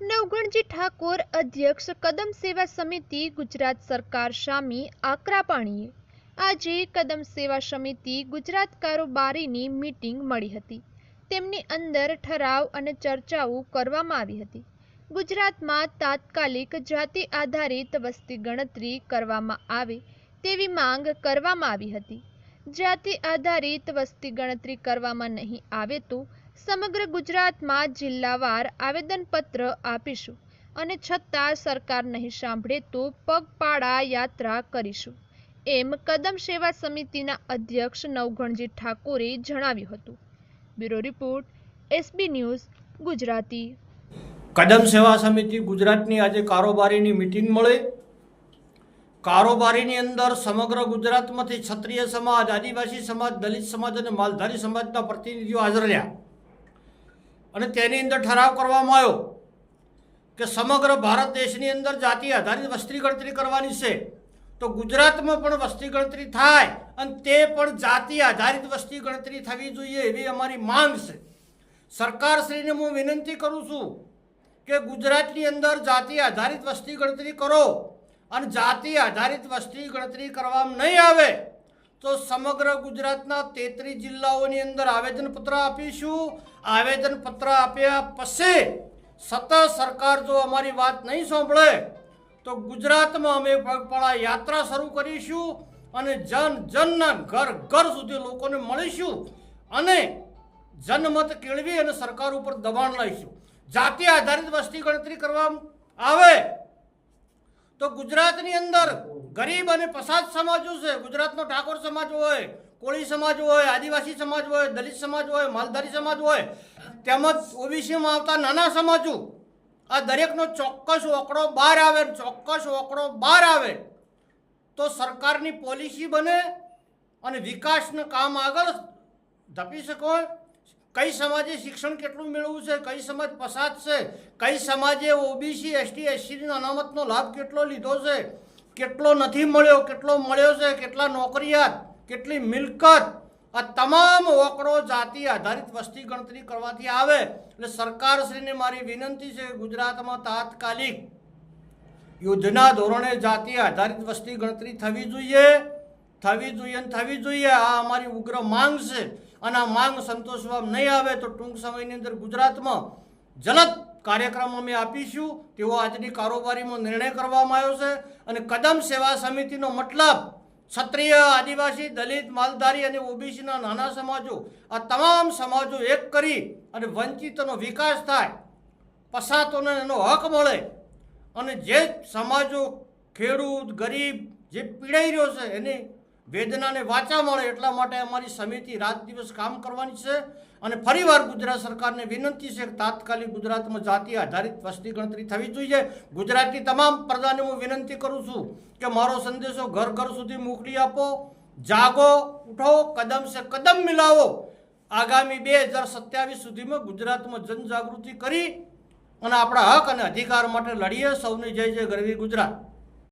નવઘણજી ઠાકોર અધ્યક્ષ કદમ સેવા સમિતિ ગુજરાત સરકાર સામે આકરા પાણીએ આજે કદમ સેવા સમિતિ ગુજરાત કારોબારીની મીટિંગ મળી હતી। તેમની અંદર ઠરાવ અને ચર્ચાઓ કરવામાં આવી હતી। ગુજરાતમાં તાત્કાલિક જાતિ આધારિત વસ્તી ગણતરી કરવામાં આવે તેવી માંગ કરવામાં આવી હતી। જાતિ આધારિત વસ્તી ગણતરી કરવામાં નહીં આવે તો સમગ્ર ગુજરાતમાં જિલ્લાવાર આવેદનપત્ર આપીશું અને છતાં સરકાર નહીં સાંભળે તો પગપાળા યાત્રા કરીશું એમ કદમ સેવા સમિતિના અધ્યક્ષ નવઘણજી ઠાકોરે જણાવ્યું હતું। Bureau report SB news Gujarati. Kadam Seva સમિતિ ગુજરાતની આજે કારોબારીની મીટિંગ મળી। કારોબારીની અંદર સમગ્ર ગુજરાતમાંથી ક્ષત્રિય સમાજ, આદિવાસી સમાજ, દલિત સમાજ અને માલધારી સમાજના પ્રતિનિધિઓ હાજર રહ્યા અને તેની અંદર ઠરાવ કરવામાં આવ્યો કે સમગ્ર ભારત દેશની અંદર જાતિ આધારિત વસ્તી ગણતરી કરવાની છે તો ગુજરાતમાં પણ વસ્તી ગણતરી થાય અને તે પણ જાતિ આધારિત વસ્તી ગણતરી થવી જોઈએ એવી અમારી માંગ છે। સરકારશ્રીને હું વિનંતી કરું છું કે ગુજરાતની અંદર જાતિ આધારિત વસ્તી ગણતરી કરો અને જાતિ આધારિત વસ્તી ગણતરી કરવામાં નહીં આવે તો સમગ્ર ગુજરાતના 33 જિલ્લાઓની અંદર આવેદનપત્ર આપીશું। આવેદનપત્ર આપ્યા પછી સતત સરકાર જો અમારી વાત નહીં સાંભળે તો ગુજરાતમાં અમે પગપાળા યાત્રા શરૂ કરીશું અને જનના ઘર ઘર સુધી લોકોને મળીશું અને જનમત કેળવી અને સરકાર ઉપર દબાણ લાવીશું। જાતિ આધારિત વસ્તી ગણતરી કરવામાં આવે તો ગુજરાતની અંદર ગરીબ અને પછાત સમાજો છે, ગુજરાતનો ઠાકોર સમાજ હોય, કોળી સમાજ હોય, આદિવાસી સમાજ હોય, દલિત સમાજ હોય, માલધારી સમાજ હોય, તેમજ ઓબીસીમાં આવતા નાના સમાજો, આ દરેકનો ચોક્કસ આંકડો બહાર આવે તો સરકારની પોલિસી બને અને વિકાસનું કામ આગળ ધપી શકો। કઈ સમાજે શિક્ષણ કેટલું મેળવવું છે, કઈ સમાજ પછાત છે, કઈ સમાજે ઓબીસી એસટી એસસીની અનામતનો લાભ કેટલો લીધો છે, કેટલો નથી મળ્યો, કેટલો મળ્યો છે, કેટલા નોકરિયાત, કેટલી મિલકત, આ તમામ આંકડો જાતિ આધારિત વસ્તી ગણતરી કરવાથી આવે। એટલે સરકારશ્રીને મારી વિનંતી છે કે ગુજરાતમાં તાત્કાલિક યોજના ધોરણે જાતિ આધારિત વસ્તી ગણતરી થવી જોઈએ। આ અમારી ઉગ્ર માંગ છે અને આ માંગ સંતોષવામાં નહીં આવે તો ટૂંક સમયની અંદર ગુજરાતમાં જલદ કાર્યક્રમ અમે આપીશું તેવો આજની કારોબારીમાં નિર્ણય કરવામાં આવ્યો છે। અને કદમ સેવા સમિતિનો મતલબ ક્ષત્રિય, આદિવાસી, દલિત, માલધારી અને ઓબીસીના નાના સમાજો, આ તમામ સમાજો એક કરી અને વંચિતોનો વિકાસ થાય, પછાતોને એનો હક મળે અને જે સમાજો ખેડૂત, ગરીબ જે પીડાઈ રહ્યો છે એની વેદનાને વાચા મળે એટલા માટે અમારી સમિતિ રાત દિવસ કામ કરવાની છે। અને ફરીવાર ગુજરાત સરકારને વિનંતી છે કે તાત્કાલિક ગુજરાતમાં જાતિ આધારિત વસ્તી ગણતરી થવી જોઈએ। ગુજરાતની તમામ પ્રજાને હું વિનંતી કરું છું કે મારો સંદેશો ઘર ઘર સુધી મોકલી આપો। જાગો, ઉઠો, કદમ સે કદમ મિલાવો। આગામી 2027 સુધીમાં ગુજરાતમાં જનજાગૃતિ કરી અને આપણા હક અને અધિકાર માટે લડીએ। સૌની જય જય ગરવી ગુજરાત।